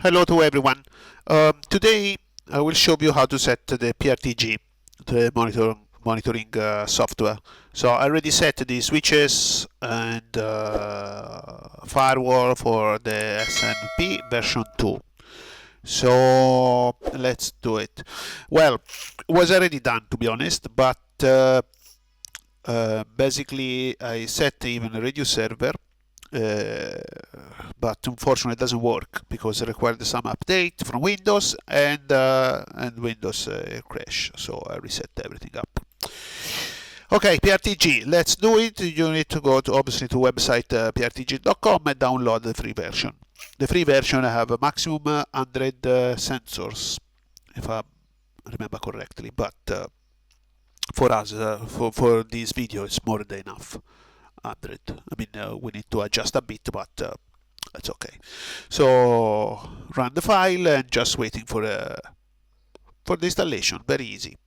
Hello to everyone. Today I will show you how to set the PRTG, the monitoring software. So I already set the switches and firewall for the SNP version 2. So let's do it. Well, it was already done, to be honest, but basically I set even a radio server, but unfortunately it doesn't work because it required some update from Windows and Windows crash, so I reset everything up. Okay, PRTG, let's do it. You need to go to obviously to website prtg.com and download the free version. The free version have a maximum 100 sensors, if I remember correctly, but for us, for this video, it's more than enough. 100. I mean, we need to adjust a bit, but that's okay. So run the file and just waiting for the installation. Very easy.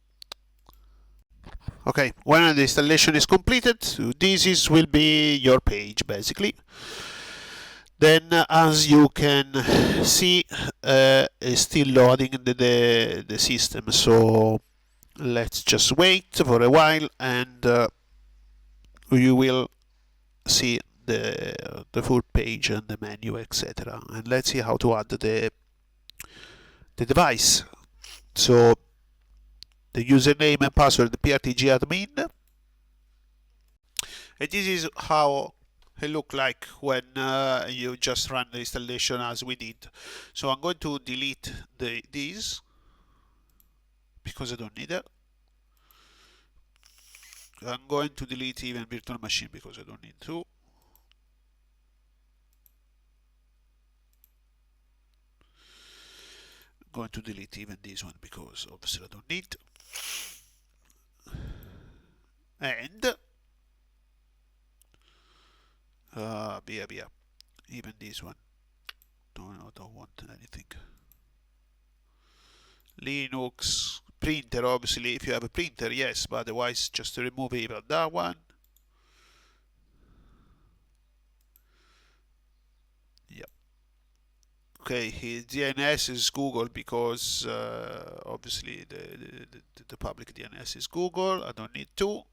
Okay, when the installation is completed, this will be your page basically. Then, as you can see, it's still loading the system. So let's just wait for a while, and you will see the full page and the menu, etc. And let's see how to add the device. So the username and password, the PRTG admin, and this is how it look like when you just run the installation as we did. So I'm going to delete these because I don't need it. I'm going to delete even virtual machine because I don't need to. I'm going to delete even this one because obviously I don't need. And even this one. Don't want anything. Linux printer, obviously, if you have a printer, yes, but otherwise just to remove even that one. Yep. Okay, his DNS is Google because obviously the public DNS is Google. I don't need to.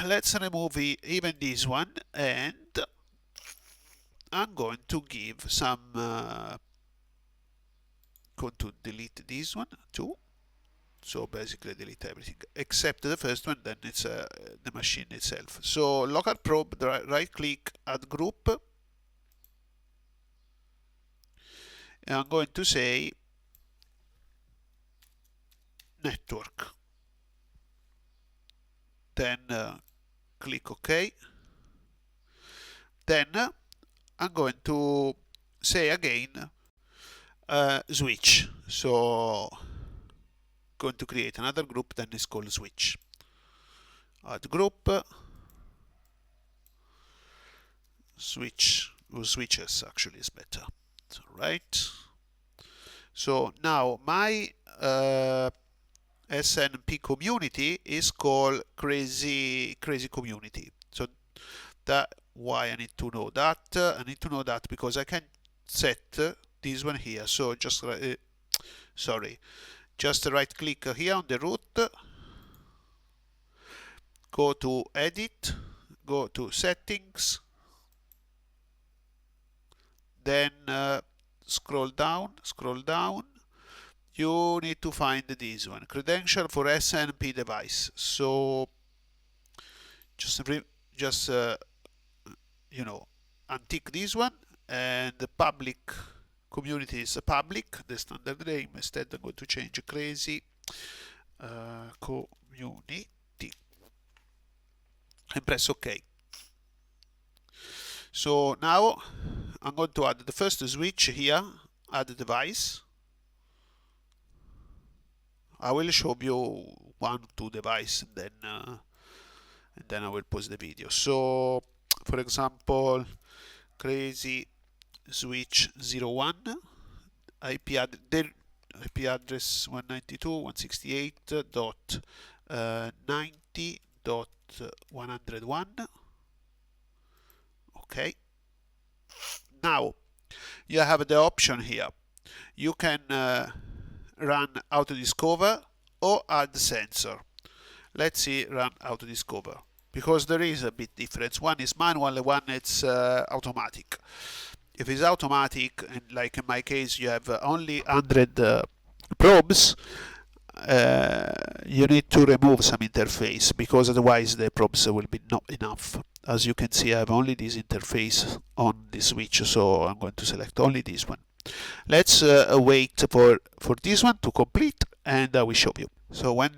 Let's remove even this one, and I'm going to give some going to delete this one too. So basically delete everything except the first one, then it's the machine itself. So local probe, right click, add group, and I'm going to say network, then click OK. Then I'm going to say again switch. So going to create another group, then it's called switch. Add group, switch, or switches actually is better. So, right. So now my SNP community is called Crazy Community. So that why I need to know that. I need to know that because I can set this one here. So just just right click here on the root, go to edit, go to settings, then scroll down. You need to find this one, credential for SNP device. So just you know, untick this one, and the public community is public, the standard name. Instead I'm going to change Crazy Community and press OK. So now I'm going to add the first switch here, add the device. I will show you 1 or 2 devices, and then I will pause the video. So for example, Crazy switch 01, IP address 192.168.90.101. Okay. Now you have the option here. You can run auto-discover or add sensor. Let's see run auto-discover, because there is a bit difference. One is manual, one it's automatic. If it's automatic, and like in my case you have only 100 probes, you need to remove some interface, because otherwise the probes will be not enough. As you can see, I have only this interface on this switch, so I'm going to select only this one. Let's wait for this one to complete, and I will show you. So when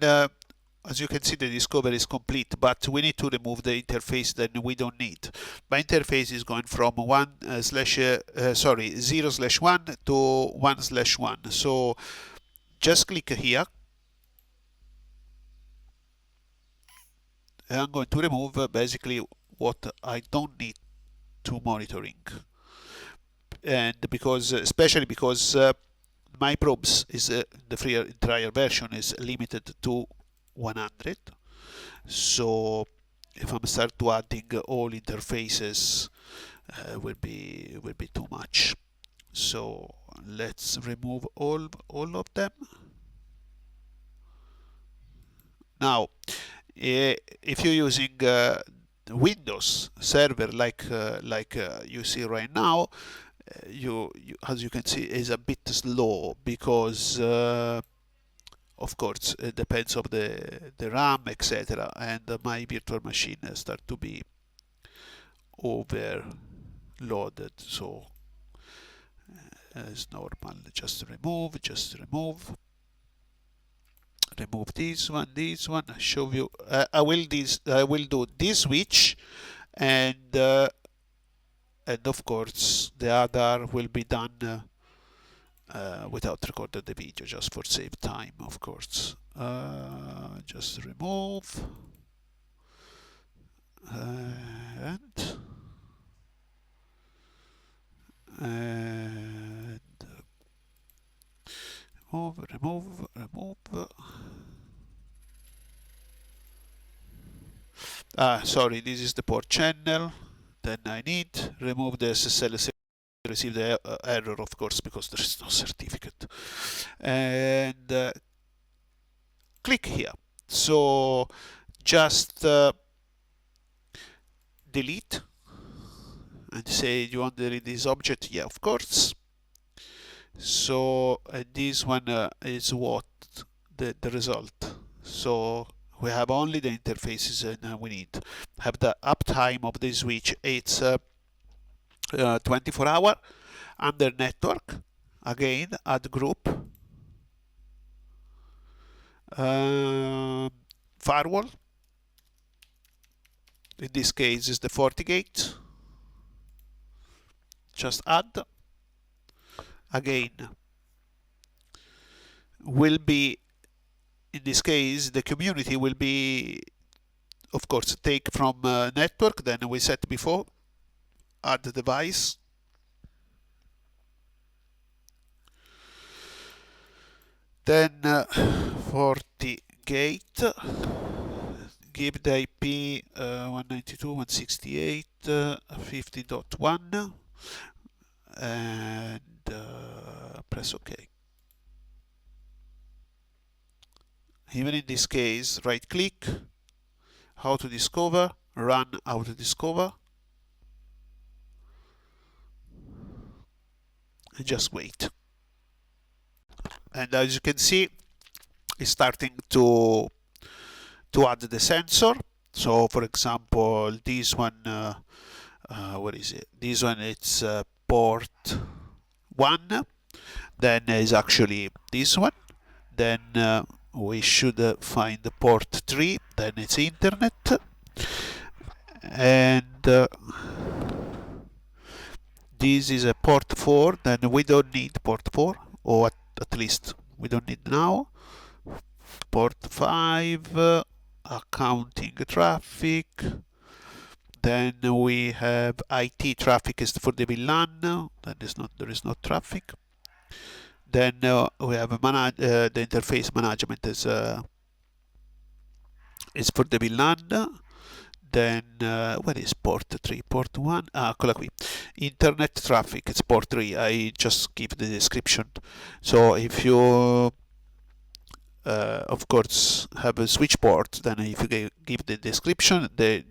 as you can see, the discovery is complete, but we need to remove the interface that we don't need. My interface is going from 0/1 to 1/1. So just click here, and I'm going to remove basically what I don't need to monitoring. And because, especially because my probes is the free trial version is limited to 100. So if I'm start to adding all interfaces, will be too much. So let's remove all of them. Now, if you're using Windows server like you see right now, you as you can see is a bit slow, because of course it depends on the RAM, etc., and my virtual machine start to be overloaded. So as normal, just remove this one. I show you. I will do this switch, and of course the other will be done without recording the video, just for save time, of course. Just remove and remove. Sorry, this is the port channel. Then I need remove the SSL. Receive the error, of course, because there is no certificate. And click here. So just delete and say you want to delete this object. Yeah, of course. So this one is what the result. So we have only the interfaces, and we need have the uptime of the switch. It's 24-hour. Under network, again add group, firewall. In this case is the FortiGate. Just add. Again, will be, in this case, the community will be, of course, take from network. Then we set before. Add the device. Then FortiGate. Give the IP 192.168.50.1 and press OK. Even in this case, right click, how to discover, run auto discover, and just wait. And as you can see, it's starting to add the sensor. So for example, this one, what is it? This one, it's port 1. Then is actually this one. Then we should find the port 3. Then it's internet. And this is a port 4. Then we don't need port 4, or at least we don't need now. Port 5. Accounting traffic. Then we have IT traffic is for the VLAN. There is no traffic. Then we have the interface management is for the VLAN. then where is port 3? Port 1? Eccola qui. Internet traffic, it's port 3. I just give the description. So if you of course have a switch port, then if you give the description, the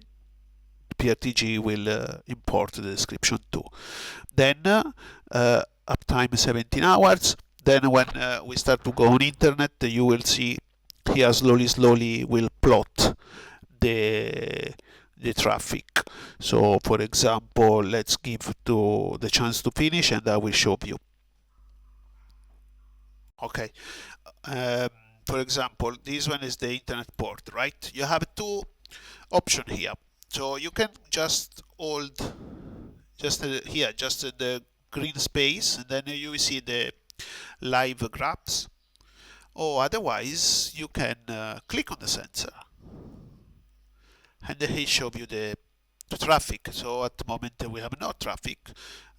PRTG will import the description too. Then uptime 17 hours. Then when we start to go on internet, you will see here slowly will plot the traffic. So for example, let's give to the chance to finish and I will show you. Okay, for example, this one is the internet port, right? You have two options here. So you can just hold here, just the green space, and then you will see the live graphs. Or otherwise, you can click on the sensor, and then he show you the traffic. So at the moment we have no traffic,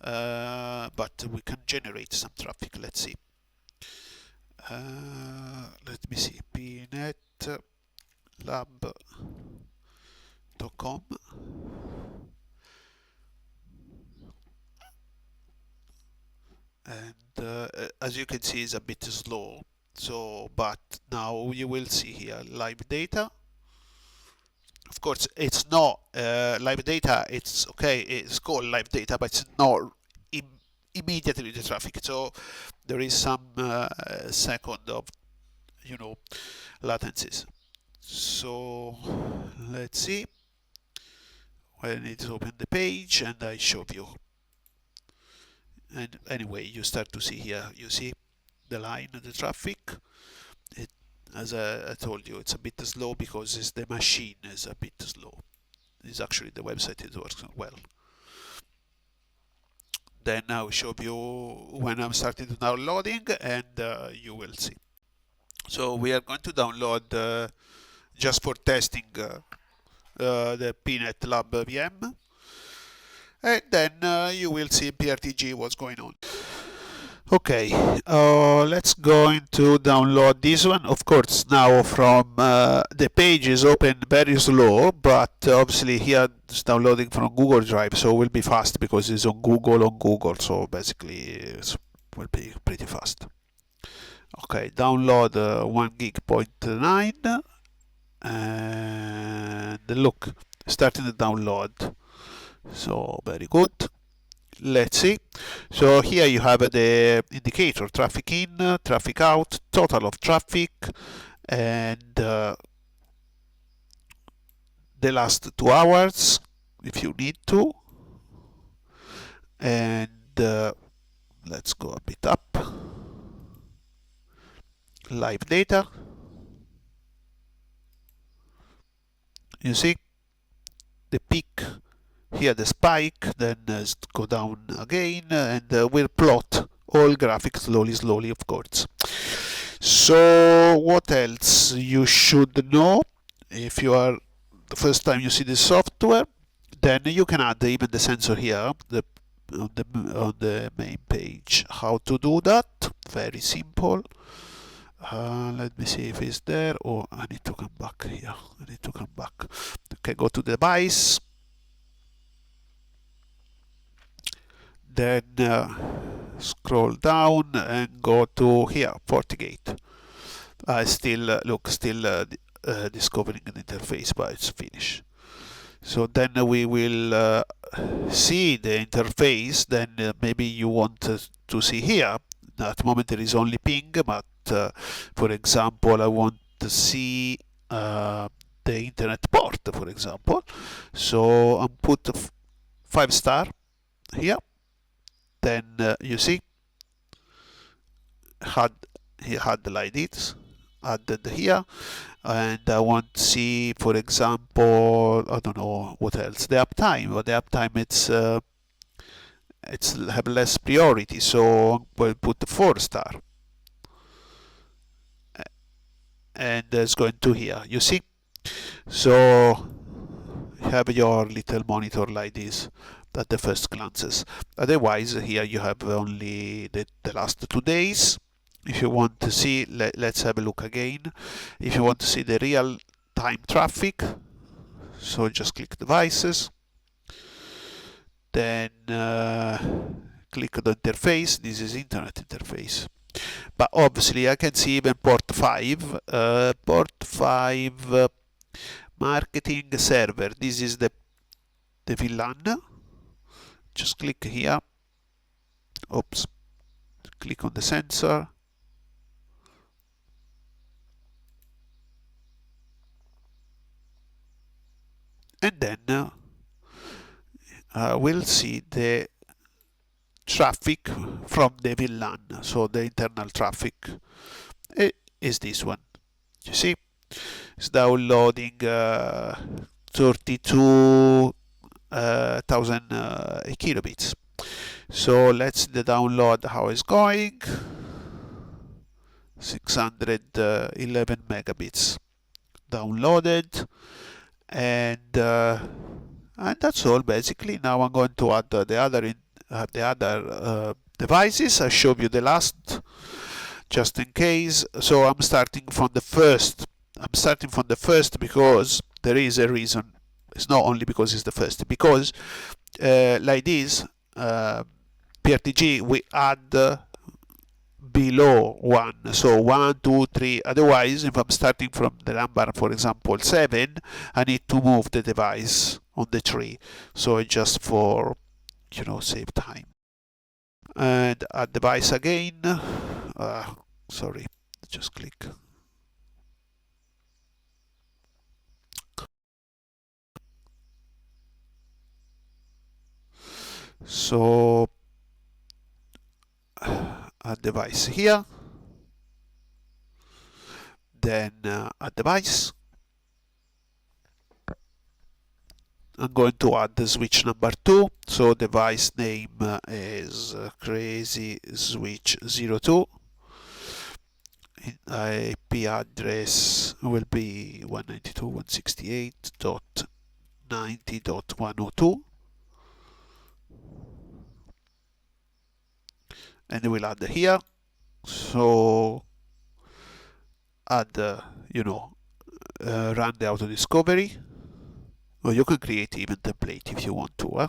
but we can generate some traffic. Let's see. Let me see. pnetlab.com. And as you can see, it's a bit slow. So, but now you will see here live data. Of course, it's not live data. It's okay. It's called live data, but it's not immediately the traffic. So there is some second of latencies. So let's see. I need to open the page and I show you. And anyway, you start to see here. You see the line of the traffic. As I told you, it's a bit slow because it's the machine is a bit slow. It's actually the website is working well. Then I will show you when I'm starting to downloading, and you will see. So we are going to download just for testing the pnetlab VM, and then you will see PRTG what's going on. Okay, let's go into download this one. Of course, now from the page is open very slow, but obviously here it's downloading from Google Drive, so it will be fast because it's on Google. So basically, it will be pretty fast. Okay, download 1.9 and look, starting the download. So very good. Let's see. So here you have the indicator: traffic in, traffic out, total of traffic, and the last 2 hours if you need to. And let's go a bit up. Live data. You see the peak. Here the spike, then go down again, and we'll plot all graphics slowly, of course. So what else you should know if you are the first time you see this software? Then you can add even the sensor here on the main page. How to do that? Very simple. Let me see if it's there. Oh, I need to come back here. Okay, go to device. Then scroll down and go to here, FortiGate. Still discovering an interface, but it's finished. So then we will see the interface. Then maybe you want to see here. At the moment there is only ping, but for example, I want to see the internet port, for example. So I'll put 5-star here. Then you see, he had like this, added here, and I want to see, for example, I don't know what else, the uptime. But the uptime it's have less priority, so we'll put 4-star, and it's going to here. You see, so you have your little monitor like this at the first glances. Otherwise, here you have only the last 2 days. If you want to see, let's have a look again. If you want to see the real time traffic, So just click devices, then click the interface. This is internet interface, but obviously I can see even port 5, marketing server. This is the VLAN. Just click here. Oops. Click on the sensor. And then we'll see the traffic from the VLAN. So the internal traffic is this one. You see, it's downloading 32,000 kilobits. So let's see the download how it's going. 611 megabits downloaded, and that's all basically. Now I'm going to add the other devices. I showed you the last just in case. So I'm starting from the first. Because there is a reason. It's not only because it's the first, because like this PRTG we add below 1, so 1, 2, 3. Otherwise, if I'm starting from the number, for example 7, I need to move the device on the tree. So just for, you know, save time. And add device again. Sorry, just click. So add device here, then add device. I'm going to add the switch number 2, so device name is Crazy Switch 02. IP address will be 192.168.90.102, and we'll add here. So add run the auto discovery, or you can create even template if you want to.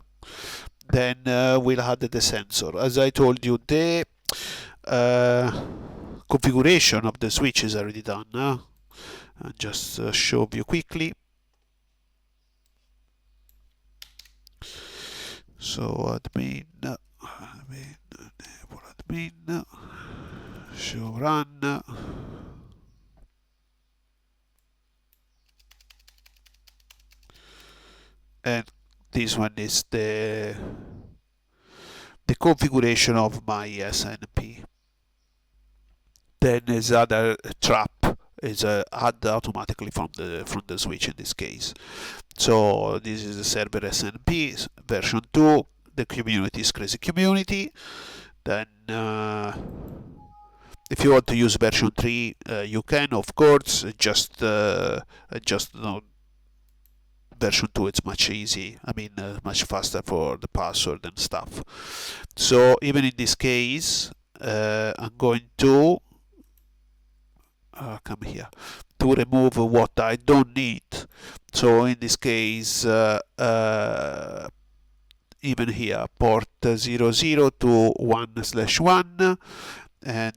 Then we'll add the sensor. As I told you, the configuration of the switch is already done. I'll just show you quickly. So admin, show run. And this one is the configuration of my SNP. Then is other trap is add automatically from the switch in this case. So this is the server SNP version 2. The community is Crazy Community. Then if you want to use version 3, you can, of course. Just version 2, it's much easy. I mean, much faster for the password and stuff. So even in this case, I'm going to come here to remove what I don't need. So in this case, even here, port 00 to 1/1, and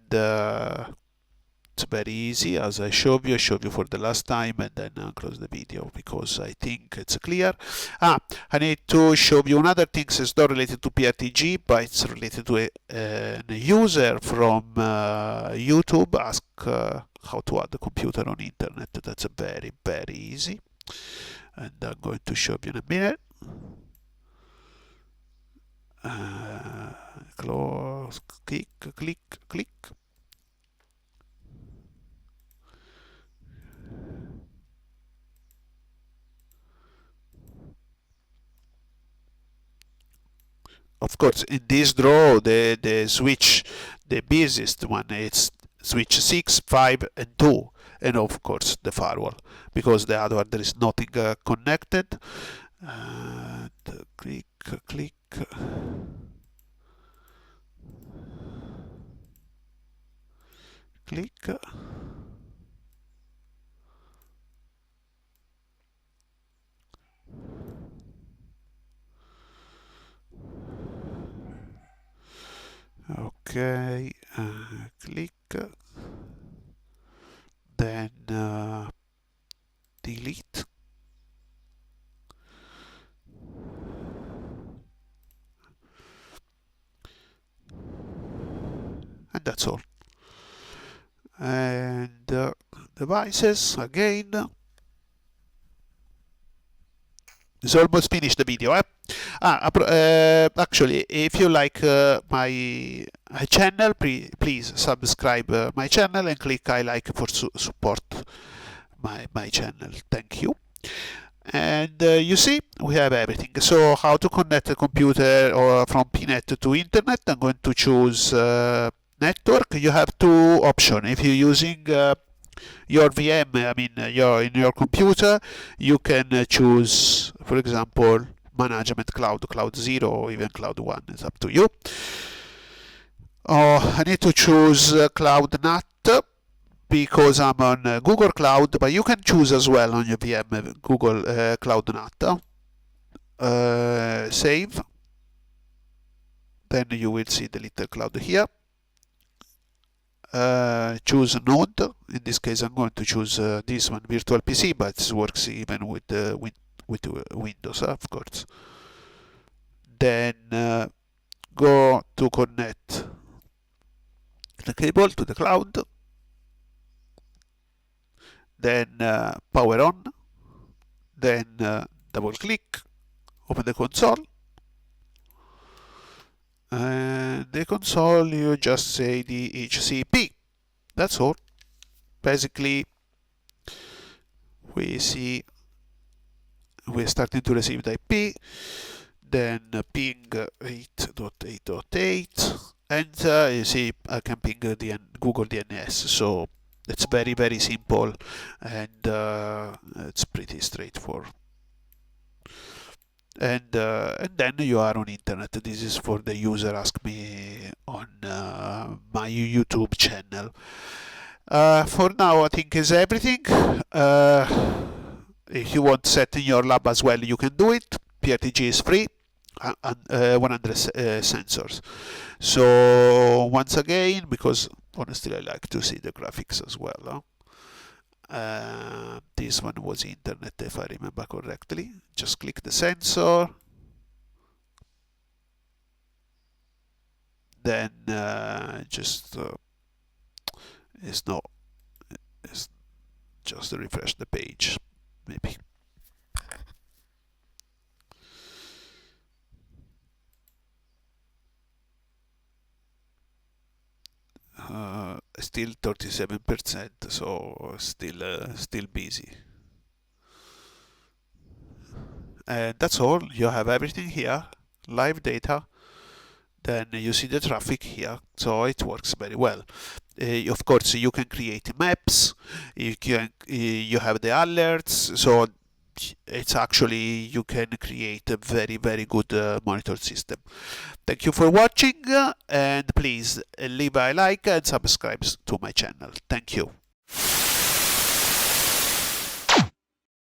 it's very easy, as I showed you for the last time, and then I'll close the video because I think it's clear. I need to show you another thing. It's not related to PRTG, but it's related to a user from YouTube. Ask how to add a computer on internet. That's very, very easy, and I'm going to show you in a minute. Close, click. Of course, in this draw, the switch, the busiest one, it's switch 6, 5, and 2, and of course the firewall, because the other one there is nothing connected. Click. Okay, click, then delete, and that's all. And devices again. It's almost finished the video. Actually, if you like my channel, please subscribe my channel and click I like for support my channel. Thank you. And you see, we have everything. So how to connect a computer or from PNet to internet? I'm going to choose network. You have two options. If you're using your VM, I mean, in your computer, you can choose, for example, management cloud, cloud 0, or even cloud 1. It's up to you. I need to choose cloud NAT because I'm on Google Cloud, but you can choose as well on your VM Google Cloud NAT. Save. Then you will see the little cloud here. Choose node. In this case, I'm going to choose this one, virtual PC, but it works even with Windows, of course. Then go to connect the cable to the cloud. Then power on. Then double click. Open the console. And the console, you just say DHCP. That's all. Basically, we're starting to receive the IP, then ping 8.8.8, and you see I can ping the Google DNS. So it's very, very simple, and it's pretty straightforward. And then you are on internet. This is for the user ask me on my YouTube channel. For now, I think is everything. If you want to set in your lab as well, you can do it. PRTG is free, 100 sensors. So once again, because honestly I like to see the graphics as well. Huh? This one was internet, if I remember correctly. Just click the sensor, then just refresh the page, maybe. Still 37%, so still busy. And that's all. You have everything here, live data. Then you see the traffic here, so it works very well. Of course, you can create maps. You have the alerts, so it's actually you can create a very, very good monitor system. Thank you for watching, and please leave a like and subscribe to my channel. Thank you.